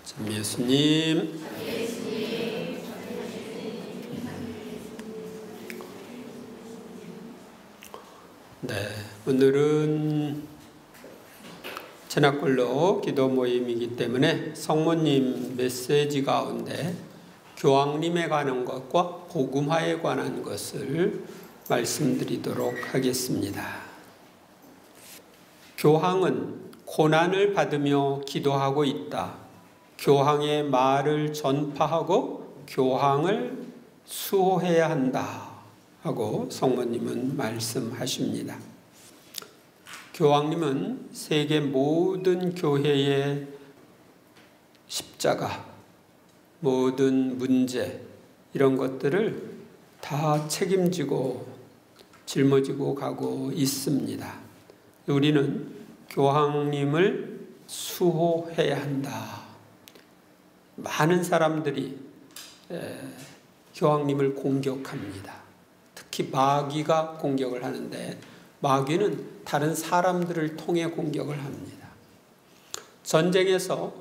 참 예수님. 네, 오늘은 체납골로 기도 모임이기 때문에 성모님 메시지 가운데 교황님에 관한 것과 복음화에 관한 것을 말씀드리도록 하겠습니다. 교황은 고난을 받으며 기도하고 있다. 교황의 말을 전파하고 교황을 수호해야 한다 하고 성모님은 말씀하십니다. 교황님은 세계 모든 교회의 십자가, 모든 문제 이런 것들을 다 책임지고 짊어지고 가고 있습니다. 우리는 교황님을 수호해야 한다. 많은 사람들이 교황님을 공격합니다. 특히 마귀가 공격을 하는데 마귀는 다른 사람들을 통해 공격을 합니다. 전쟁에서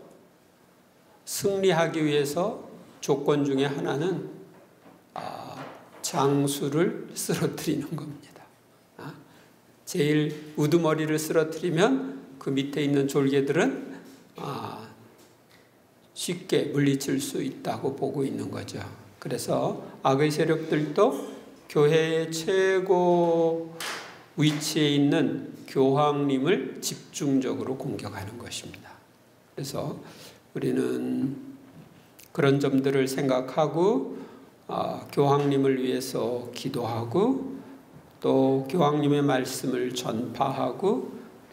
승리하기 위해서 조건 중에 하나는 장수를 쓰러뜨리는 겁니다. 제일 우두머리를 쓰러뜨리면 그 밑에 있는 졸개들은 쉽게 물리칠 수 있다고 보고 있는 거죠. 그래서 악의 세력들도 교회의 최고 위치에 있는 교황님을 집중적으로 공격하는 것입니다. 그래서 우리는 그런 점들을 생각하고 교황님을 위해서 기도하고 또 교황님의 말씀을 전파하고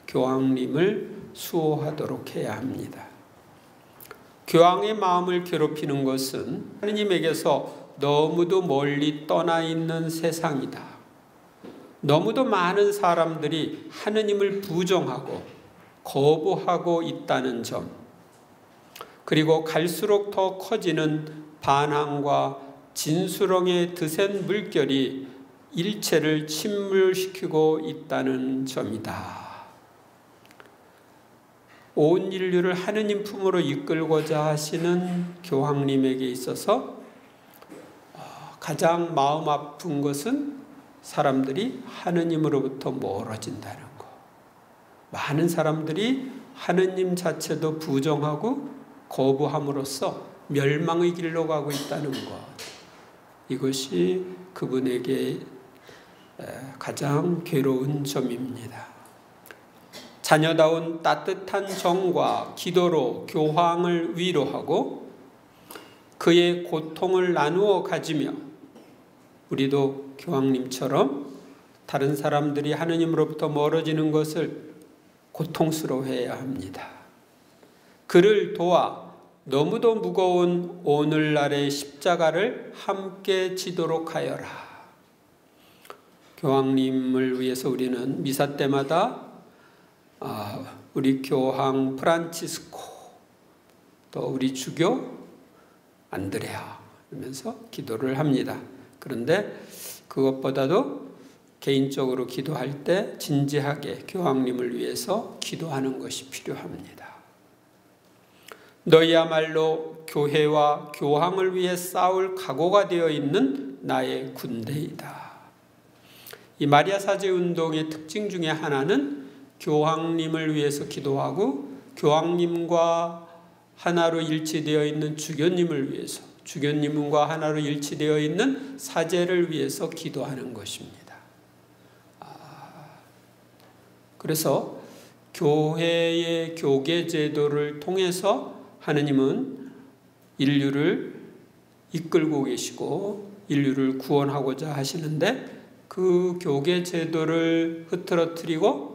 교황님을 수호하도록 해야 합니다. 교황의 마음을 괴롭히는 것은 하느님에게서 너무도 멀리 떠나 있는 세상이다. 너무도 많은 사람들이 하느님을 부정하고 거부하고 있다는 점, 그리고 갈수록 더 커지는 반항과 진수렁의 드센 물결이 일체를 침몰시키고 있다는 점이다. 온 인류를 하느님 품으로 이끌고자 하시는 교황님에게 있어서 가장 마음 아픈 것은 사람들이 하느님으로부터 멀어진다는 것. 많은 사람들이 하느님 자체도 부정하고 거부함으로써 멸망의 길로 가고 있다는 것. 이것이 그분에게 가장 괴로운 점입니다. 자녀다운 따뜻한 정과 기도로 교황을 위로하고 그의 고통을 나누어 가지며 우리도 교황님처럼 다른 사람들이 하느님으로부터 멀어지는 것을 고통스러워해야 합니다. 그를 도와 너무도 무거운 오늘날의 십자가를 함께 지도록 하여라. 교황님을 위해서 우리는 미사 때마다 우리 교황 프란치스코, 또 우리 주교 안드레아 이러면서 기도를 합니다. 그런데 그것보다도 개인적으로 기도할 때 진지하게 교황님을 위해서 기도하는 것이 필요합니다. 너희야말로 교회와 교황을 위해 싸울 각오가 되어 있는 나의 군대이다. 이 마리아 사제 운동의 특징 중에 하나는 교황님을 위해서 기도하고 교황님과 하나로 일치되어 있는 주교님을 위해서, 주교님과 하나로 일치되어 있는 사제를 위해서 기도하는 것입니다. 그래서 교회의 교계 제도를 통해서 하느님은 인류를 이끌고 계시고 인류를 구원하고자 하시는데 그 교계 제도를 흐트러뜨리고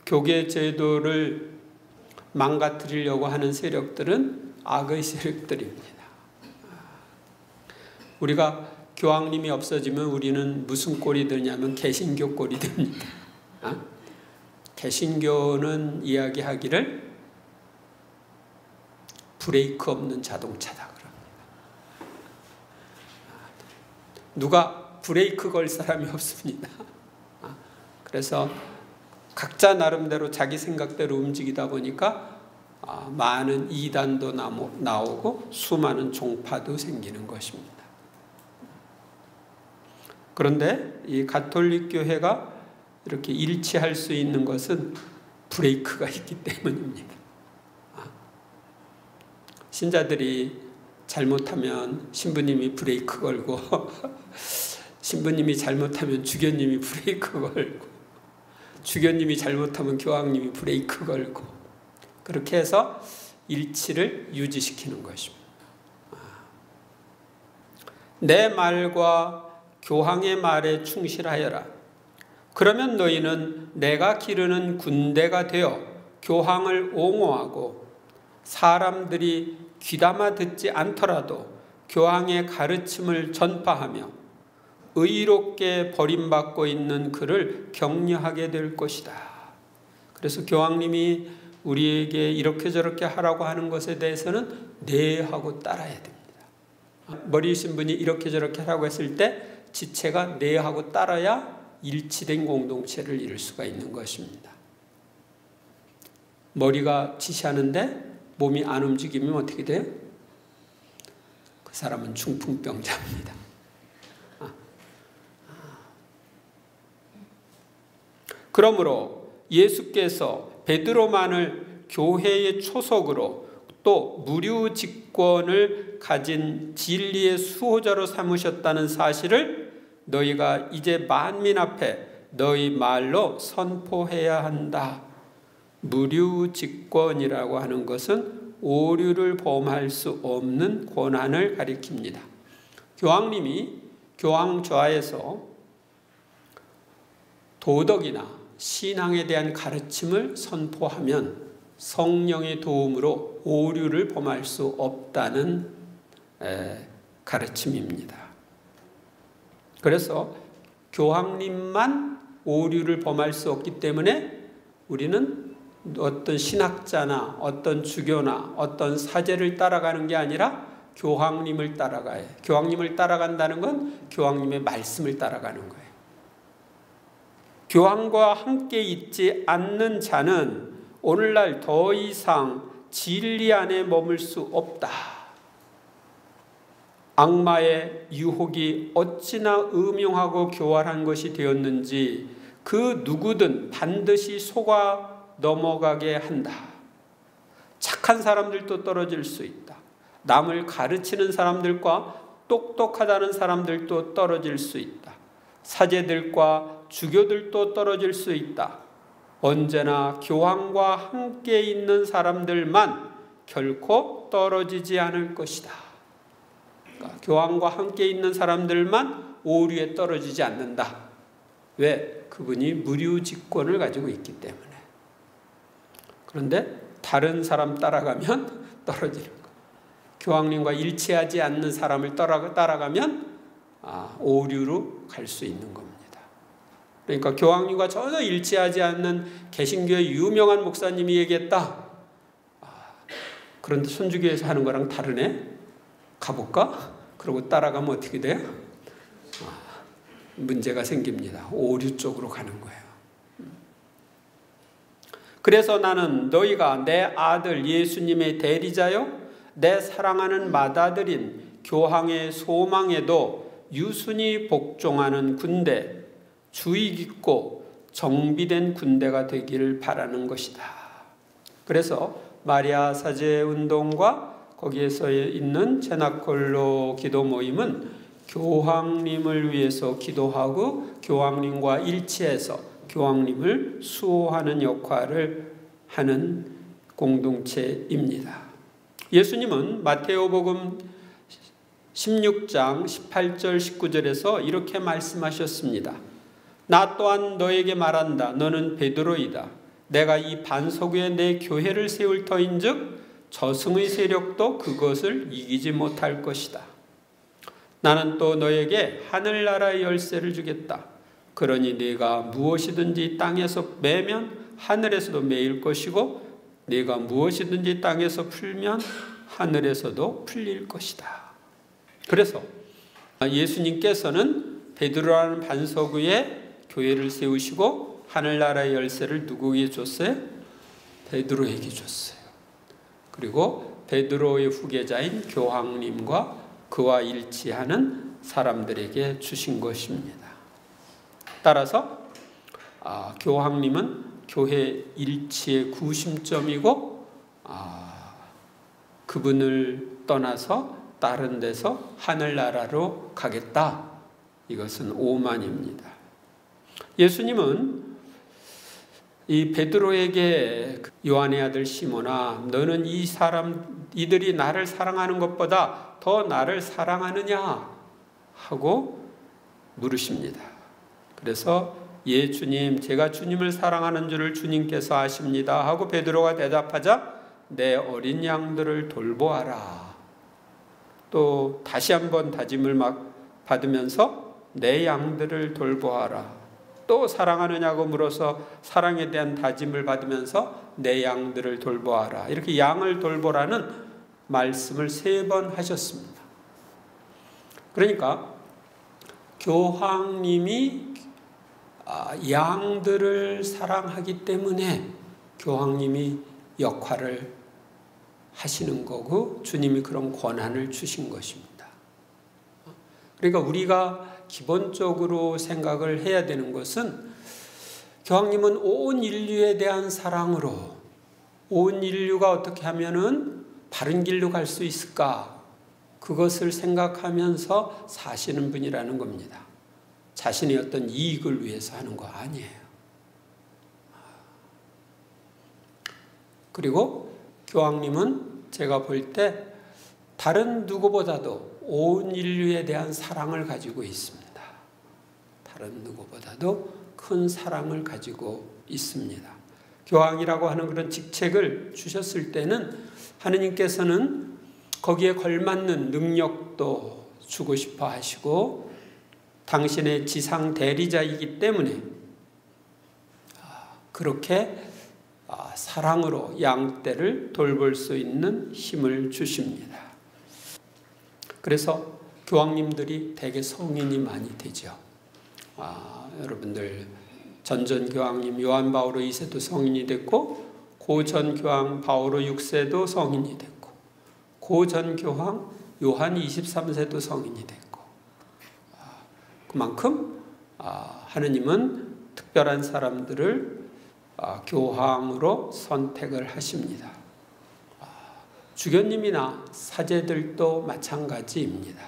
교계 제도를 망가뜨리려고 하는 세력들은 악의 세력들입니다. 우리가 교황님이 없어지면 우리는 무슨 꼴이 되냐면 개신교 꼴이 됩니다. 개신교는 이야기하기를 브레이크 없는 자동차다 그럽니다. 누가 브레이크 걸 사람이 없습니다. 그래서 각자 나름대로 자기 생각대로 움직이다 보니까 많은 이단도 나오고 수많은 종파도 생기는 것입니다. 그런데 이 가톨릭 교회가 이렇게 일치할 수 있는 것은 브레이크가 있기 때문입니다. 신자들이 잘못하면 신부님이 브레이크 걸고 신부님이 잘못하면 주교님이 브레이크 걸고 주교님이 잘못하면 교황님이 브레이크 걸고 그렇게 해서 일치를 유지시키는 것입니다. 내 말과 교황의 말에 충실하여라. 그러면 너희는 내가 기르는 군대가 되어 교황을 옹호하고 사람들이 귀담아 듣지 않더라도 교황의 가르침을 전파하며 의롭게 버림받고 있는 그를 격려하게 될 것이다. 그래서 교황님이 우리에게 이렇게 저렇게 하라고 하는 것에 대해서는 네 하고 따라야 됩니다. 머리신 분이 이렇게 저렇게 하라고 했을 때 지체가 네 하고 따라야 일치된 공동체를 이룰 수가 있는 것입니다. 머리가 지시하는데 몸이 안 움직이면 어떻게 돼요? 그 사람은 중풍병자입니다. 그러므로 예수께서 베드로만을 교회의 초석으로 또 무류직권을 가진 진리의 수호자로 삼으셨다는 사실을 너희가 이제 만민 앞에 너희 말로 선포해야 한다. 무류직권이라고 하는 것은 오류를 범할 수 없는 권한을 가리킵니다. 교황님이 교황좌에서 도덕이나 신앙에 대한 가르침을 선포하면 성령의 도움으로 오류를 범할 수 없다는 가르침입니다. 그래서 교황님만 오류를 범할 수 없기 때문에 우리는 어떤 신학자나 어떤 주교나 어떤 사제를 따라가는 게 아니라 교황님을 따라가요. 교황님을 따라간다는 건 교황님의 말씀을 따라가는 거예요. 교황과 함께 있지 않는 자는 오늘날 더 이상 진리 안에 머물 수 없다. 악마의 유혹이 어찌나 음흉하고 교활한 것이 되었는지 그 누구든 반드시 속아 넘어가게 한다. 착한 사람들도 떨어질 수 있다. 남을 가르치는 사람들과 똑똑하다는 사람들도 떨어질 수 있다. 사제들과 주교들도 떨어질 수 있다. 언제나 교황과 함께 있는 사람들만 결코 떨어지지 않을 것이다. 그러니까 교황과 함께 있는 사람들만 오류에 떨어지지 않는다. 왜? 그분이 무류직권을 가지고 있기 때문에. 그런데 다른 사람 따라가면 떨어지는 거. 교황님과 일치하지 않는 사람을 따라가면 오류로 갈 수 있는 겁니다. 그러니까 교황님과 전혀 일치하지 않는 개신교의 유명한 목사님이 얘기했다. 그런데 손주교에서 하는 거랑 다르네. 가볼까? 그러고 따라가면 어떻게 돼요? 문제가 생깁니다. 오류 쪽으로 가는 거예요. 그래서 나는 너희가 내 아들 예수님의 대리자요 내 사랑하는 맏아들인 교황의 소망에도 유순히 복종하는 군대, 주의 깊고 정비된 군대가 되기를 바라는 것이다. 그래서 마리아 사제 운동과 거기에서 있는 제나콜로 기도 모임은 교황님을 위해서 기도하고 교황님과 일치해서 교황님을 수호하는 역할을 하는 공동체입니다. 예수님은 마테오복음 16장 18절 19절에서 이렇게 말씀하셨습니다. 나 또한 너에게 말한다. 너는 베드로이다. 내가 이 반석 위에 내 교회를 세울 터인즉 저승의 세력도 그것을 이기지 못할 것이다. 나는 또 너에게 하늘나라의 열쇠를 주겠다. 그러니 네가 무엇이든지 땅에서 매면 하늘에서도 매일 것이고 네가 무엇이든지 땅에서 풀면 하늘에서도 풀릴 것이다. 그래서 예수님께서는 베드로라는 반석 위에 교회를 세우시고 하늘나라의 열쇠를 누구에게 줬어요? 베드로에게 줬어요. 그리고 베드로의 후계자인 교황님과 그와 일치하는 사람들에게 주신 것입니다. 따라서 교황님은 교회 일치의 구심점이고 그분을 떠나서 다른 데서 하늘나라로 가겠다. 이것은 오만입니다. 예수님은 이 베드로에게 요한의 아들 시몬아, 너는 이들이 나를 사랑하는 것보다 더 나를 사랑하느냐 하고 물으십니다. 그래서 예 주님, 제가 주님을 사랑하는 줄을 주님께서 아십니다 하고 베드로가 대답하자 내 어린 양들을 돌보아라. 또 다시 한번 다짐을 받으면서 내 양들을 돌보아라. 또 사랑하느냐고 물어서 사랑에 대한 다짐을 받으면서 내 양들을 돌보아라. 이렇게 양을 돌보라는 말씀을 3번 하셨습니다. 그러니까 교황님이 양들을 사랑하기 때문에 교황님이 역할을 하시는 거고 주님이 그런 권한을 주신 것입니다. 그러니까 우리가 기본적으로 생각을 해야 되는 것은 교황님은 온 인류에 대한 사랑으로 온 인류가 어떻게 하면은 바른 길로 갈 수 있을까? 그것을 생각하면서 사시는 분이라는 겁니다. 자신의 어떤 이익을 위해서 하는 거 아니에요. 그리고 교황님은 제가 볼 때 다른 누구보다도 온 인류에 대한 사랑을 가지고 있습니다. 다른 누구보다도 큰 사랑을 가지고 있습니다. 교황이라고 하는 그런 직책을 주셨을 때는 하느님께서는 거기에 걸맞는 능력도 주고 싶어 하시고 당신의 지상 대리자이기 때문에 그렇게 사랑으로 양떼를 돌볼 수 있는 힘을 주십니다. 그래서 교황님들이 대개 성인이 많이 되죠. 여러분들 전전 교황님 요한 바오로 2세도 성인이 됐고 고전 교황 바오로 6세도 성인이 됐고 고전 교황 요한 23세도 성인이 됐고 그만큼 하느님은 특별한 사람들을 교황으로 선택을 하십니다. 주교님이나 사제들도 마찬가지입니다.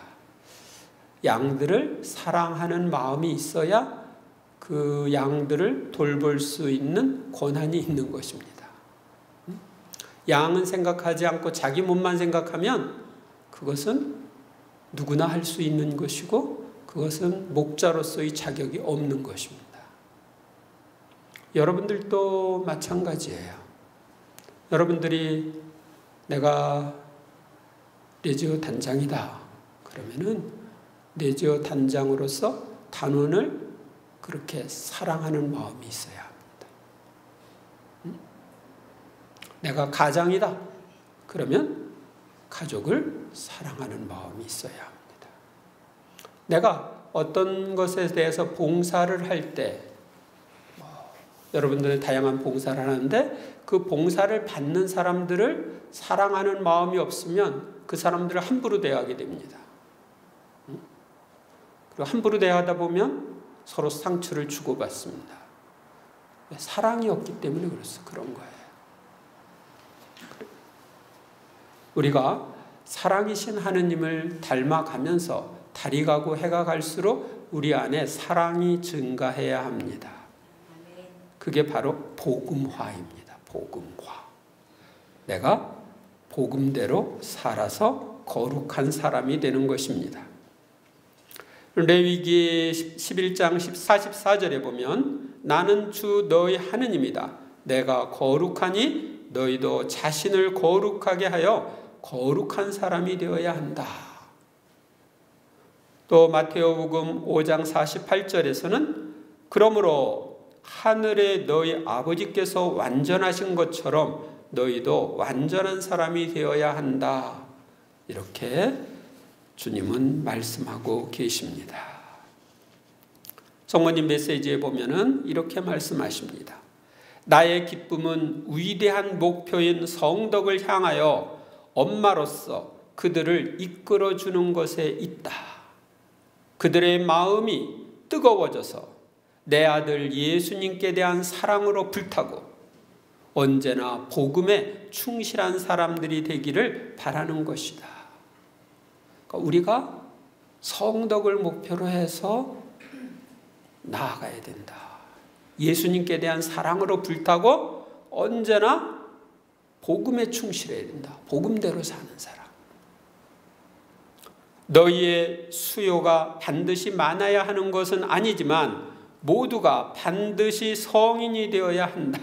양들을 사랑하는 마음이 있어야 그 양들을 돌볼 수 있는 권한이 있는 것입니다. 양은 생각하지 않고 자기 몸만 생각하면 그것은 누구나 할 수 있는 것이고 그것은 목자로서의 자격이 없는 것입니다. 여러분들도 마찬가지예요. 여러분들이 내가 레지오 단장이다 그러면은 레지오 단장으로서 단원을 그렇게 사랑하는 마음이 있어야 합니다. 내가 가장이다 그러면 가족을 사랑하는 마음이 있어야 합니다. 내가 어떤 것에 대해서 봉사를 할 때 여러분들은 다양한 봉사를 하는데 그 봉사를 받는 사람들을 사랑하는 마음이 없으면 그 사람들을 함부로 대하게 됩니다. 그리고 함부로 대하다 보면 서로 상처를 주고받습니다. 사랑이 없기 때문에 그런 거예요. 우리가 사랑이신 하느님을 닮아가면서 달이 가고 해가 갈수록 우리 안에 사랑이 증가해야 합니다. 그게 바로 복음화입니다. 복음화. 내가 복음대로 살아서 거룩한 사람이 되는 것입니다. 레위기 11장 44절에 보면 나는 주 너희 하느님이다. 내가 거룩하니 너희도 자신을 거룩하게 하여 거룩한 사람이 되어야 한다. 또 마테오복음 5장 48절에서는 그러므로 하늘에 너희 아버지께서 완전하신 것처럼 너희도 완전한 사람이 되어야 한다. 이렇게 주님은 말씀하고 계십니다. 성모님 메시지에 보면은 이렇게 말씀하십니다. 나의 기쁨은 위대한 목표인 성덕을 향하여 엄마로서 그들을 이끌어주는 것에 있다. 그들의 마음이 뜨거워져서 내 아들 예수님께 대한 사랑으로 불타고 언제나 복음에 충실한 사람들이 되기를 바라는 것이다. 그러니까 우리가 성덕을 목표로 해서 나아가야 된다. 예수님께 대한 사랑으로 불타고 언제나 복음에 충실해야 된다. 복음대로 사는 사람. 너희의 수요가 반드시 많아야 하는 것은 아니지만 모두가 반드시 성인이 되어야 한다.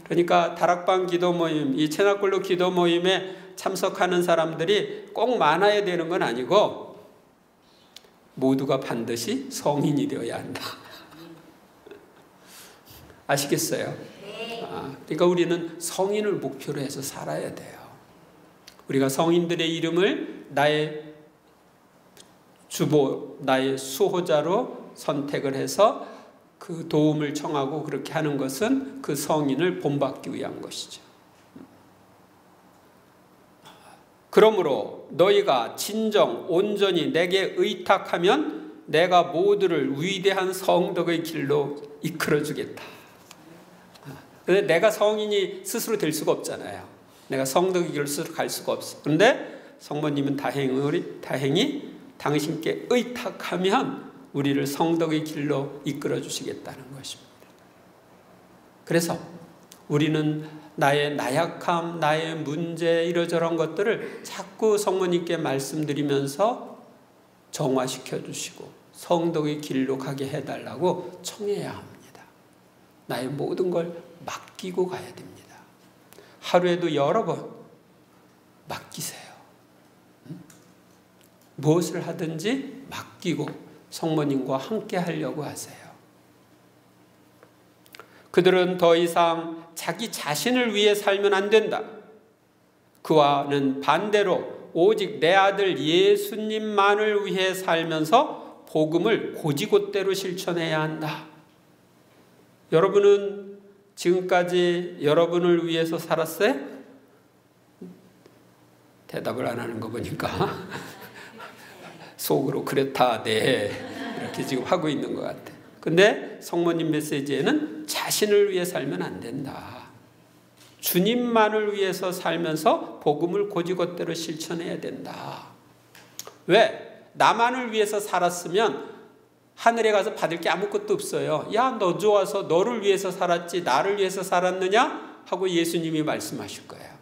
그러니까 다락방 기도 모임, 이 채나골로 기도 모임에 참석하는 사람들이 꼭 많아야 되는 건 아니고 모두가 반드시 성인이 되어야 한다. 아시겠어요? 그러니까 우리는 성인을 목표로 해서 살아야 돼요. 우리가 성인들의 이름을 나의 주보, 나의 수호자로 선택을 해서 그 도움을 청하고 그렇게 하는 것은 그 성인을 본받기 위한 것이죠. 그러므로 너희가 진정 온전히 내게 의탁하면 내가 모두를 위대한 성덕의 길로 이끌어주겠다. 그런데 내가 성인이 스스로 될 수가 없잖아요. 내가 성덕의 길을 스스로 갈 수가 없어. 그런데 성모님은 다행히 당신께 의탁하면 우리를 성덕의 길로 이끌어 주시겠다는 것입니다. 그래서 우리는 나의 나약함, 나의 문제 이러저런 것들을 자꾸 성모님께 말씀드리면서 정화시켜 주시고 성덕의 길로 가게 해달라고 청해야 합니다. 나의 모든 걸 맡기고 가야 됩니다. 하루에도 여러 번 맡기세요. 무엇을 하든지 맡기고 성모님과 함께 하려고 하세요. 그들은 더 이상 자기 자신을 위해 살면 안 된다. 그와는 반대로 오직 내 아들 예수님만을 위해 살면서 복음을 곧이곧대로 실천해야 한다. 여러분은 지금까지 여러분을 위해서 살았어요? 대답을 안 하는 거 보니까 속으로 그렇다, 네, 이렇게 지금 하고 있는 것 같아. 근데 성모님 메시지에는 자신을 위해 살면 안 된다. 주님만을 위해서 살면서 복음을 곧이곧대로 실천해야 된다. 왜? 나만을 위해서 살았으면 하늘에 가서 받을 게 아무것도 없어요. 야, 너 좋아서 너를 위해서 살았지 나를 위해서 살았느냐? 하고 예수님이 말씀하실 거예요.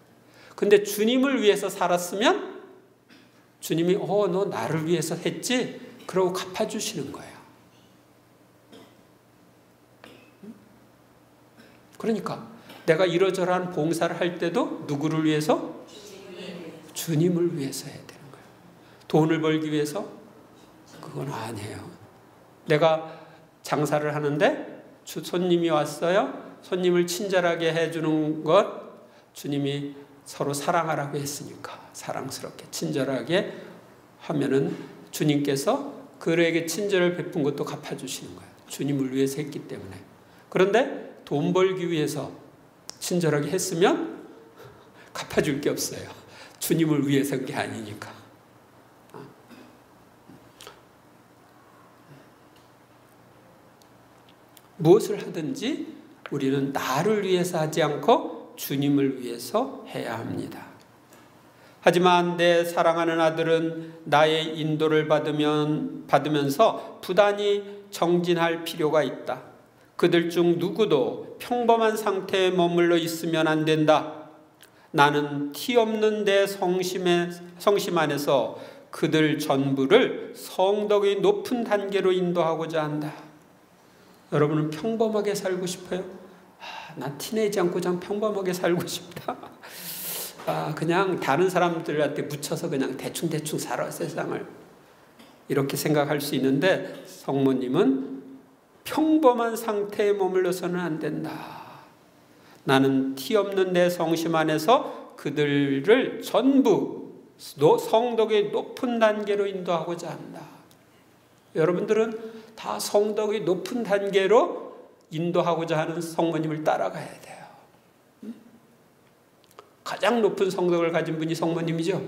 근데 주님을 위해서 살았으면 주님이 너 나를 위해서 했지? 그러고 갚아주시는 거예요. 그러니까 내가 이러저러한 봉사를 할 때도 누구를 위해서? 주님을 위해서 해야 되는 거예요. 돈을 벌기 위해서? 그건 아니에요. 내가 장사를 하는데 손님이 왔어요. 손님을 친절하게 해주는 것, 주님이 서로 사랑하라고 했으니까 사랑스럽게 친절하게 하면은 주님께서 그에게 친절을 베푼 것도 갚아주시는 거예요. 주님을 위해서 했기 때문에. 그런데 돈 벌기 위해서 친절하게 했으면 갚아줄 게 없어요. 주님을 위해서 한 게 아니니까. 무엇을 하든지 우리는 나를 위해서 하지 않고 주님을 위해서 해야 합니다. 하지만 내 사랑하는 아들은 나의 인도를 받으면서 부단히 정진할 필요가 있다. 그들 중 누구도 평범한 상태에 머물러 있으면 안 된다. 나는 티 없는 내 성심 안에서 그들 전부를 성덕의 높은 단계로 인도하고자 한다. 여러분은 평범하게 살고 싶어요? 나 티내지 않고 좀 평범하게 살고 싶다. 그냥 다른 사람들한테 묻혀서 그냥 대충 살아 세상을. 이렇게 생각할 수 있는데 성모님은 평범한 상태에 머물러서는 안 된다. 나는 티 없는 내 성심 안에서 그들을 전부 성덕의 높은 단계로 인도하고자 한다. 여러분들은 다 성덕의 높은 단계로 인도하고자 하는 성모님을 따라가야 돼요. 가장 높은 성덕을 가진 분이 성모님이죠.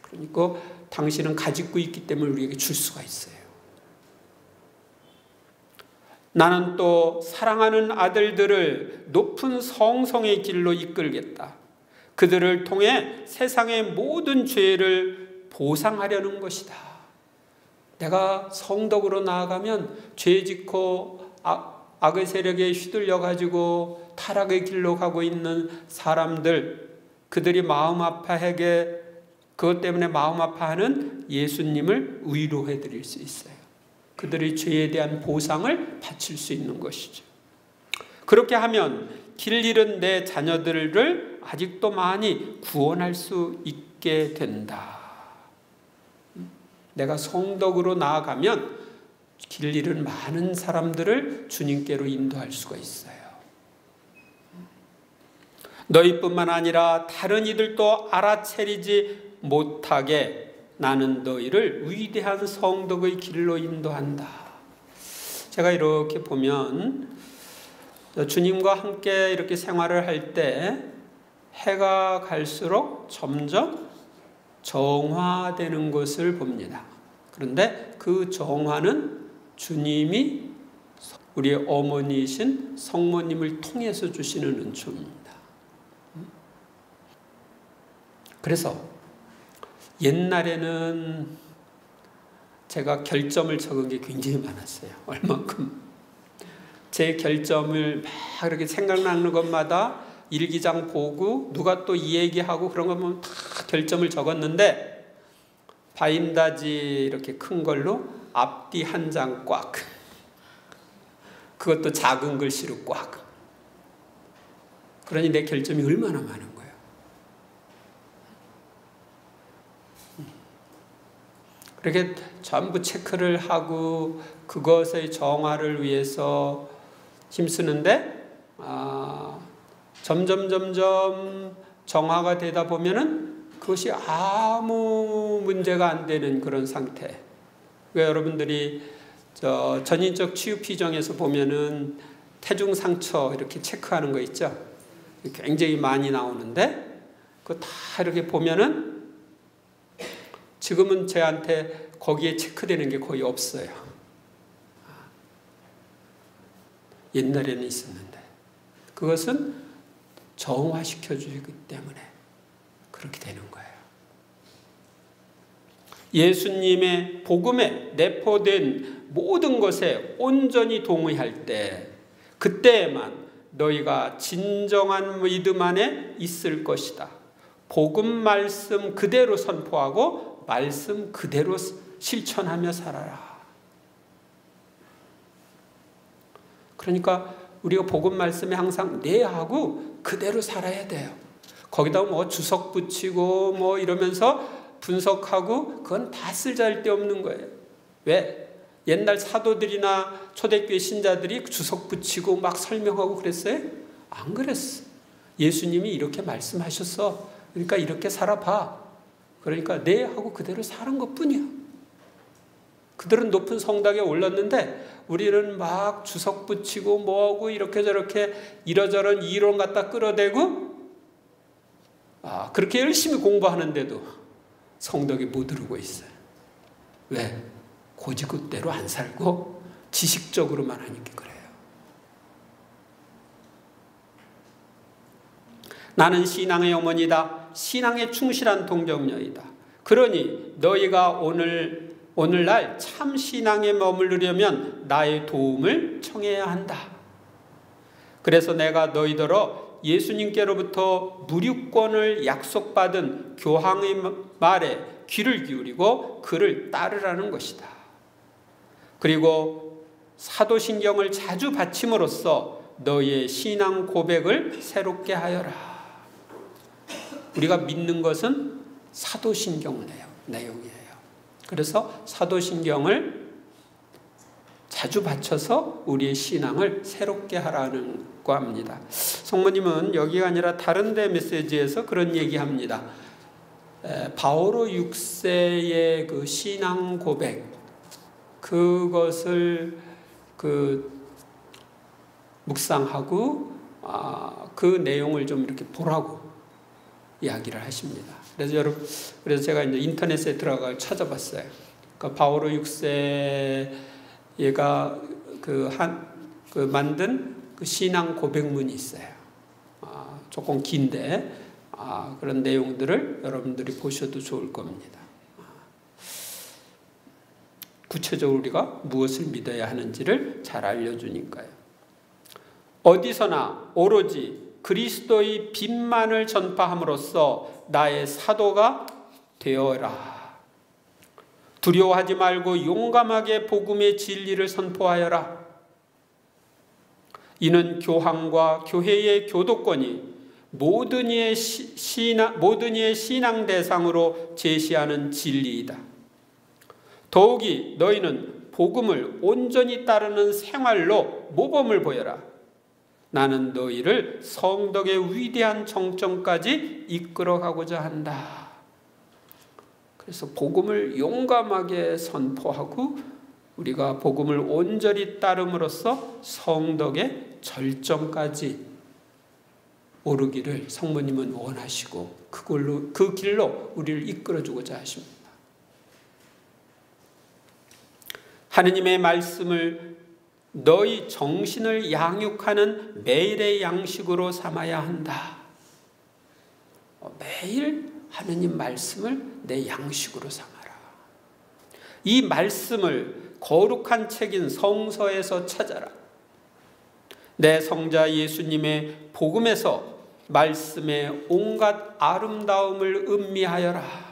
그러니까 당신은 가지고 있기 때문에 우리에게 줄 수가 있어요. 나는 또 사랑하는 아들들을 높은 성성의 길로 이끌겠다. 그들을 통해 세상의 모든 죄를 보상하려는 것이다. 내가 성덕으로 나아가면 죄 짓고 악의 세력에 휘둘려 가지고 타락의 길로 가고 있는 사람들, 그들이 마음 아파하게, 그것 때문에 마음 아파하는 예수님을 위로해 드릴 수 있어요. 그들의 죄에 대한 보상을 바칠 수 있는 것이죠. 그렇게 하면 길 잃은 내 자녀들을 아직도 많이 구원할 수 있게 된다. 내가 성덕으로 나아가면 길 잃은 많은 사람들을 주님께로 인도할 수가 있어요. 너희뿐만 아니라 다른 이들도 알아채리지 못하게 나는 너희를 위대한 성덕의 길로 인도한다. 제가 이렇게 보면 주님과 함께 이렇게 생활을 할 때 해가 갈수록 점점 정화되는 것을 봅니다. 그런데 그 정화는 주님이 우리 어머니이신 성모님을 통해서 주시는 은총입니다. 그래서 옛날에는 제가 결점을 적은 게 굉장히 많았어요. 얼만큼 제 결점을 막 이렇게 생각나는 것마다 일기장 보고 누가 또 이 얘기하고 그런 거 보면 다 결점을 적었는데, 바인다지 이렇게 큰 걸로 앞뒤 한 장 꽉, 그것도 작은 글씨로 꽉. 그러니 내 결점이 얼마나 많은 거예요. 그렇게 전부 체크를 하고 그것의 정화를 위해서 힘쓰는데 점점 정화가 되다 보면은 그것이 아무 문제가 안 되는 그런 상태. 그러니까 여러분들이 전인적 치유 피정에서 보면은 태중 상처 이렇게 체크하는 거 있죠. 굉장히 많이 나오는데 그거 다 이렇게 보면은 지금은 저한테 거기에 체크되는 게 거의 없어요. 옛날에는 있었는데 그것은 정화시켜주기 때문에 그렇게 되는 거예요. 예수님의 복음에 내포된 모든 것에 온전히 동의할 때, 그때에만 너희가 진정한 믿음 안에 있을 것이다. 복음 말씀 그대로 선포하고 말씀 그대로 실천하며 살아라. 그러니까 우리가 복음 말씀에 항상 네 하고 그대로 살아야 돼요. 거기다 뭐 주석 붙이고 뭐 이러면서 분석하고 그건 다 쓸데없는 거예요. 왜? 옛날 사도들이나 초대교회 신자들이 주석 붙이고 막 설명하고 그랬어요? 안 그랬어. 예수님이 이렇게 말씀하셨어. 그러니까 이렇게 살아봐. 그러니까 네 하고 그대로 사는 것뿐이야. 그들은 높은 성당에 올랐는데 우리는 막 주석 붙이고 뭐하고 이렇게 저렇게 이러저런 이론 갖다 끌어대고 그렇게 열심히 공부하는데도 성덕이 못 이루고 있어요. 왜? 고지굿대로 안 살고 지식적으로만 하니까 그래요. 나는 신앙의 어머니다. 신앙에 충실한 동정녀이다. 그러니 너희가 오늘날 참 신앙에 머무르려면 나의 도움을 청해야 한다. 그래서 내가 너희더러 예수님께로부터 무류권을 약속받은 교황의 말에 귀를 기울이고 그를 따르라는 것이다. 그리고 사도신경을 자주 바침으로써 너희의 신앙 고백을 새롭게 하여라. 우리가 믿는 것은 사도신경 내용이에요. 그래서 사도신경을 자주 바쳐서 우리의 신앙을 새롭게 하라는 거 합니다. 성모님은 여기가 아니라 다른 데 메시지에서 그런 얘기합니다. 바오로 6세의 그 신앙 고백, 그것을 묵상하고 그 내용을 좀 이렇게 보라고 이야기를 하십니다. 그래서 제가 이제 인터넷에 들어가 찾아봤어요. 그러니까 바오로 6세가 만든 그 신앙 고백문이 있어요. 조금 긴데 그런 내용들을 여러분들이 보셔도 좋을 겁니다. 구체적으로 우리가 무엇을 믿어야 하는지를 잘 알려주니까요. 어디서나 오로지 그리스도의 빛만을 전파함으로써 나의 사도가 되어라. 두려워하지 말고 용감하게 복음의 진리를 선포하여라. 이는 교황과 교회의 교도권이 모든 이의 신앙 대상으로 제시하는 진리이다. 더욱이 너희는 복음을 온전히 따르는 생활로 모범을 보여라. 나는 너희를 성덕의 위대한 정점까지 이끌어가고자 한다. 그래서 복음을 용감하게 선포하고 우리가 복음을 온전히 따름으로써 성덕의 절정까지 오르기를 성모님은 원하시고 그 길로 우리를 이끌어주고자 하십니다. 하느님의 말씀을 너희 정신을 양육하는 매일의 양식으로 삼아야 한다. 매일 하느님 말씀을 내 양식으로 삼아라. 이 말씀을 거룩한 책인 성서에서 찾아라. 내 성자 예수님의 복음에서 말씀의 온갖 아름다움을 음미하여라.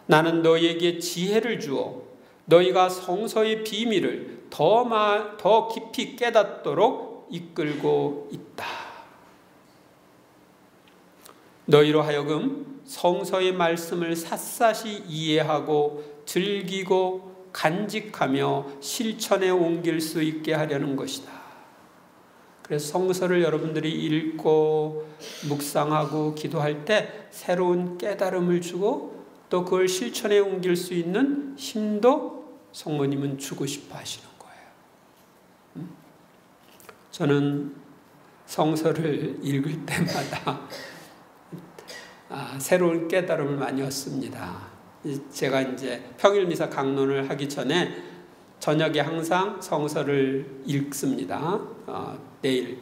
나는 너희에게 지혜를 주어 너희가 성서의 비밀을 더 깊이 깨닫도록 이끌고 있다. 너희로 하여금 성서의 말씀을 샅샅이 이해하고 즐기고 간직하며 실천에 옮길 수 있게 하려는 것이다. 그래서 성서를 여러분들이 읽고 묵상하고 기도할 때 새로운 깨달음을 주고 또 그걸 실천에 옮길 수 있는 힘도 성모님은 주고 싶어 하시는 거예요. 저는 성서를 읽을 때마다 새로운 깨달음을 많이 얻습니다. 제가 이제 평일미사 강론을 하기 전에 저녁에 항상 성서를 읽습니다. 내일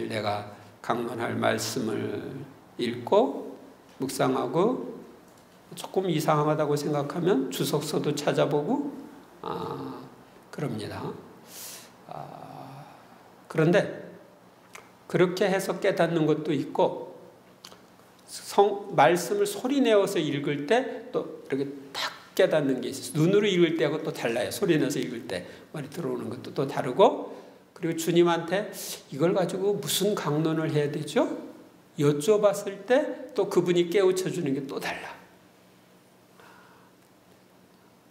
내가 강론할 말씀을 읽고 묵상하고 조금 이상하다고 생각하면 주석서도 찾아보고 그럽니다. 그런데 그렇게 해서 깨닫는 것도 있고 말씀을 소리내어서 읽을 때 또 이렇게 탁 깨닫는 게 있어요. 눈으로 읽을 때하고 또 달라요. 소리내서 읽을 때 말이 들어오는 것도 또 다르고, 그리고 주님한테 이걸 가지고 무슨 강론을 해야 되죠? 여쭤봤을 때 또 그분이 깨우쳐 주는 게 또 달라.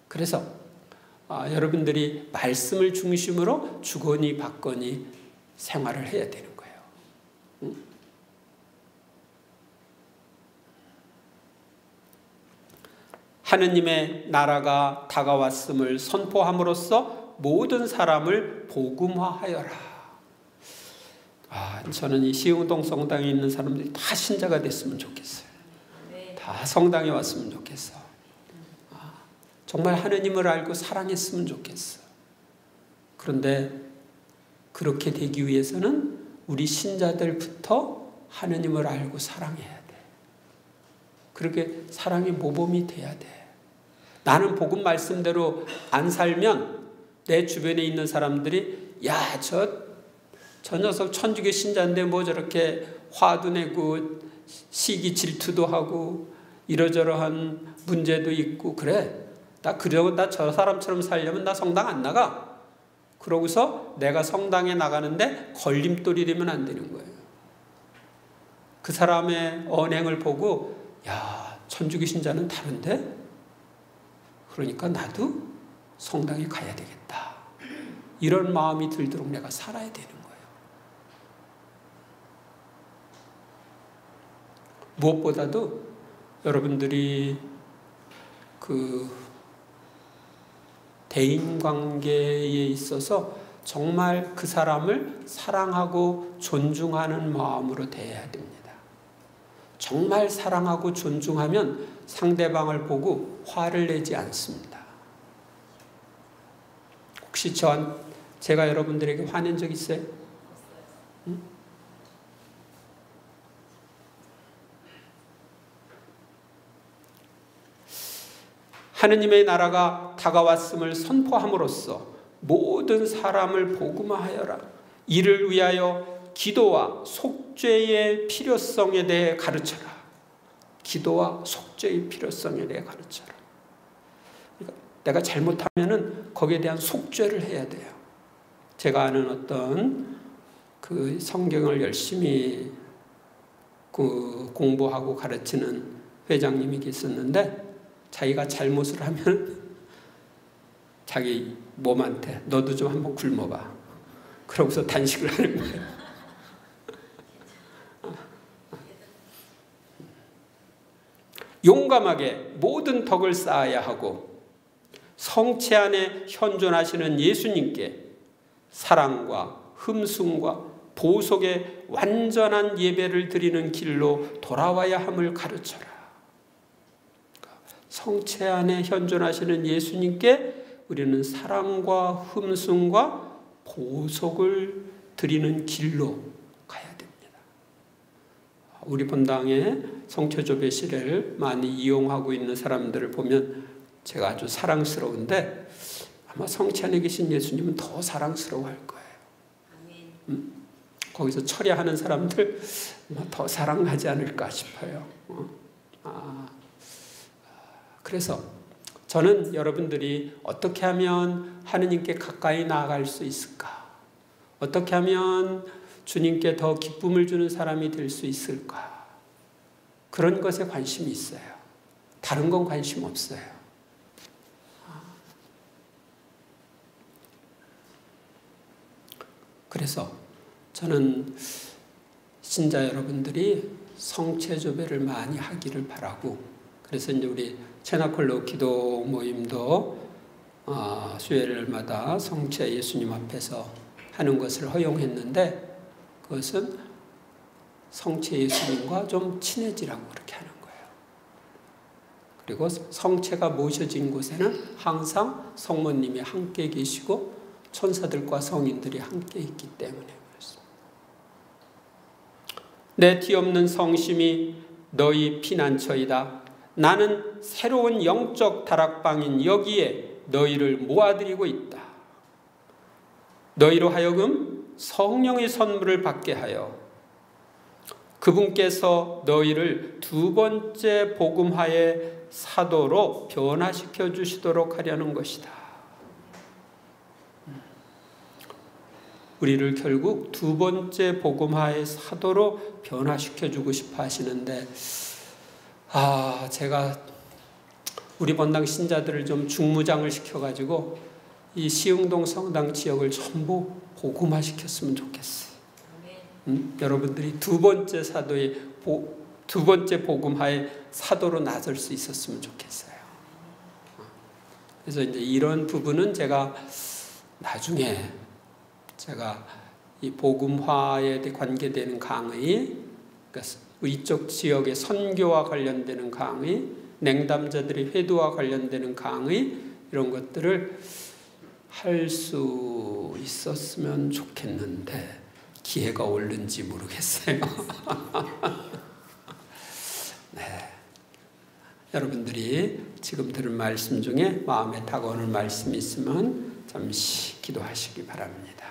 그래서 여러분들이 말씀을 중심으로 주거니 받거니 생활을 해야 되는 거예요. 하느님의 나라가 다가왔음을 선포함으로써 모든 사람을 복음화하여라. 저는 이 시흥동 성당에 있는 사람들이 다 신자가 됐으면 좋겠어요. 다 성당에 왔으면 좋겠어. 정말 하느님을 알고 사랑했으면 좋겠어. 그런데 그렇게 되기 위해서는 우리 신자들부터 하느님을 알고 사랑해야 돼. 그렇게 사랑의 모범이 돼야 돼. 나는 복음 말씀대로 안 살면 내 주변에 있는 사람들이 야, 저 녀석 천주교 신자인데 뭐 저렇게 화도 내고 시기 질투도 하고 이러저러한 문제도 있고 그래. 나 저 사람처럼 살려면 나 성당 안 나가. 그러고서 내가 성당에 나가는데 걸림돌이 되면 안 되는 거예요. 그 사람의 언행을 보고 야, 천주교 신자는 다른데? 그러니까 나도 성당에 가야 되겠다. 이런 마음이 들도록 내가 살아야 되는 거예요. 무엇보다도 여러분들이 대인관계에 있어서 정말 그 사람을 사랑하고 존중하는 마음으로 대해야 됩니다. 정말 사랑하고 존중하면 상대방을 보고 화를 내지 않습니다. 혹시 제가 여러분들에게 화낸 적 있어요? 응? 하느님의 나라가 다가왔음을 선포함으로써 모든 사람을 복음화하여라. 이를 위하여 기도와 속죄의 필요성에 대해 가르쳐라. 기도와 속죄의 필요성에 대해 가르쳐라. 그러니까 내가 잘못하면은 거기에 대한 속죄를 해야 돼요. 제가 아는 어떤 그 성경을 열심히 공부하고 가르치는 회장님이 있었는데, 자기가 잘못을 하면 자기 몸한테 너도 좀 한번 굶어봐. 그러고서 단식을 하는 거예요. 용감하게 모든 덕을 쌓아야 하고 성체 안에 현존하시는 예수님께 사랑과 흠숭과 보속의 완전한 예배를 드리는 길로 돌아와야 함을 가르쳐라. 성체 안에 현존하시는 예수님께 우리는 사랑과 흠숭과 보속을 드리는 길로 가야 됩니다. 우리 본당에 성체조배 시대를 많이 이용하고 있는 사람들을 보면 제가 아주 사랑스러운데, 아마 성체 안에 계신 예수님은 더 사랑스러워할 거예요. 거기서 철야하는 사람들 더 사랑하지 않을까 싶어요. 그래서 저는 여러분들이 어떻게 하면 하느님께 가까이 나아갈 수 있을까? 어떻게 하면 주님께 더 기쁨을 주는 사람이 될 수 있을까? 그런 것에 관심이 있어요. 다른 건 관심 없어요. 그래서 저는 신자 여러분들이 성체조배를 많이 하기를 바라고, 그래서 이제 우리 체나콜로 기도 모임도 수요일마다 성체 예수님 앞에서 하는 것을 허용했는데, 그것은 성체 예수님과 좀 친해지라고 그렇게 하는 거예요. 그리고 성체가 모셔진 곳에는 항상 성모님이 함께 계시고 천사들과 성인들이 함께 있기 때문에 그렇습니다. 내 뒤없는 성심이 너희 피난처이다. 나는 새로운 영적 다락방인 여기에 너희를 모아드리고 있다. 너희로 하여금 성령의 선물을 받게 하여 그분께서 너희를 두 번째 복음화의 사도로 변화시켜 주시도록 하려는 것이다. 우리를 결국 두 번째 복음화의 사도로 변화시켜 주고 싶어 하시는데, 제가 우리 본당 신자들을 좀 중무장을 시켜가지고 이 시흥동 성당 지역을 전부 복음화 시켰으면 좋겠어요. 여러분들이 두 번째 복음화의 사도로 나설 수 있었으면 좋겠어요. 그래서 이제 이런 부분은 제가 나중에 이 복음화에 관계되는 강의, 그러니까 이쪽 지역의 선교와 관련되는 강의, 냉담자들의 회도와 관련되는 강의, 이런 것들을 할 수 있었으면 좋겠는데 기회가 올는지 모르겠어요. 네. 여러분들이 지금 들은 말씀 중에 마음에 다가오는 말씀이 있으면 잠시 기도하시기 바랍니다.